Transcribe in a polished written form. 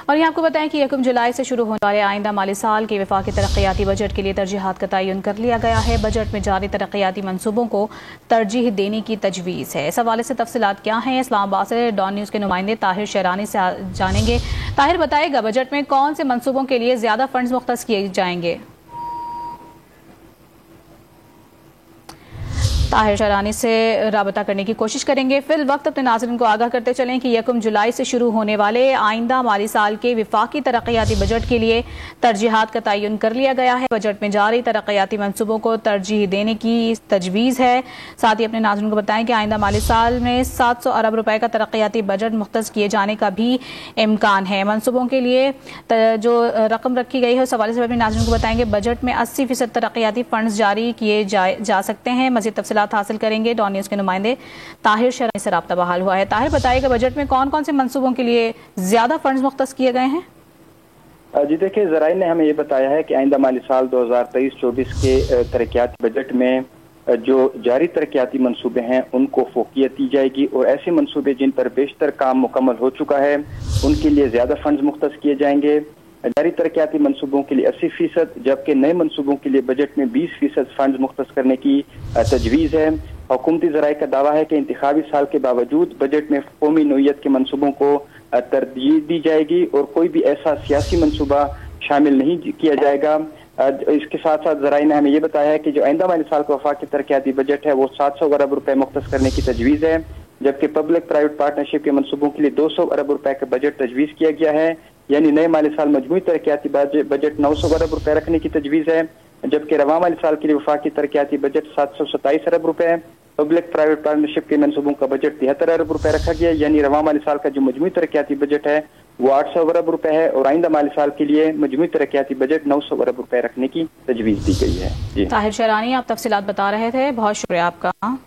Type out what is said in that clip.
और ये आपको बताएं कि 1 जुलाई से शुरू होने वाले आइंदा माली साल के वफाकी तरक्याती बजट के लिए तरजीहात का तयन कर लिया गया है। बजट में जारी तरक्याती मनसूबों को तरजीह देने की तजवीज़ है। इस हवाले से तफसीलात क्या हैं, इस्लामाबाद से डॉन न्यूज़ के नुमाइंदे ताहिर शहरानी से जानेंगे। ताहिर बताएगा, बजट में कौन से मनसूबों के लिए ज़्यादा फंड्स मुख्तस किए जाएंगे? ताहिर शहरानी से राबता करने की कोशिश करेंगे। फिल वक्त अपने नाज़रीन को आगाह करते चलें कि 1 जुलाई से शुरू होने वाले आइंदा माली साल के वफाकी तरक्याती बजट के लिए तरजीहात का तयन कर लिया गया है। बजट में जारी तरक्याती मनसूबों को तरजीह देने की तजवीज़ है। साथ ही अपने नाज़रीन को बताएं कि आइंदा माली साल में 700 अरब रुपए का तरक्याती बजट मुख्तस किए जाने का भी इम्कान है। मनसूबों के लिए जो रकम रखी गई है उस हवाले से अपने नाज़रीन को बताएंगे। बजट में 80% तरक्याती फंड्स जारी किए जा सकते हैं। मज़ीद तफसीलात हासिल करेंगे। डॉन न्यूज़ के नुमाइंदे ताहिर शहरानी से राब्ता बहाल हुआ है। ताहिर बताइएगा, बजट में कौन कौन से मंसूबों के लिए ज्यादा फंड्स मुख्तस किए गए हैं? जी देखिए, ज़राए ने हमें ये बताया है कि आइंदा माली साल 2023-24 के तरक्याती बजट में जो जारी तरक्याती मंसूबे हैं उनको फोकियत दी जाएगी और ऐसे मंसूबे जिन पर बेशतर काम मुकम्मल हो चुका है उनके लिए ज्यादा फंड्स मुख्तस किए जाएंगे। जारी तरक्याती मंसूबों के लिए 80%, जबकि नए मंसूबों के लिए बजट में 20% फंड मुख्तस करने की तजवीज़ है। हुकूमती ज़राए का दावा है कि इंतखाबी साल के बावजूद बजट में कौमी नोयत के मंसूबों को तरजीह दी जाएगी और कोई भी ऐसा सियासी मंसूबा शामिल नहीं किया जाएगा। इसके साथ साथ ज़राए ने हमें ये बताया है कि जो आइंदा माली साल का वफाकी तरक्याती बजट है वो 700 अरब रुपए मुख्तस करने की तजवीज़ है, जबकि पब्लिक प्राइवेट पार्टनरशिप के मंसूबों के लिए 200 अरब रुपए का बजट तजवीज़ किया गया है। यानी नए माली साल मजमूई तरक्याती बजट 900 अरब रुपए रखने की तजवीज़ है, जबकि रवा माली साल के लिए वफाकी तरक्याती बजट 727 अरब रुपए है। पब्लिक प्राइवेट पार्टनरशिप के मंसूबों का बजट 73 अरब रुपए रखा गया। यानी रवा माली साल का जो मजमूई तरक्याती बजट है वो 800 अरब रुपए है और आइंदा माली साल के लिए मजमूई तरक्याती बजट 900 अरब रुपए रखने की तजवीज़ दी गई है। जी ताहिर शहरानी, आप तफसीलात बता रहे थे, बहुत शुक्रिया आपका।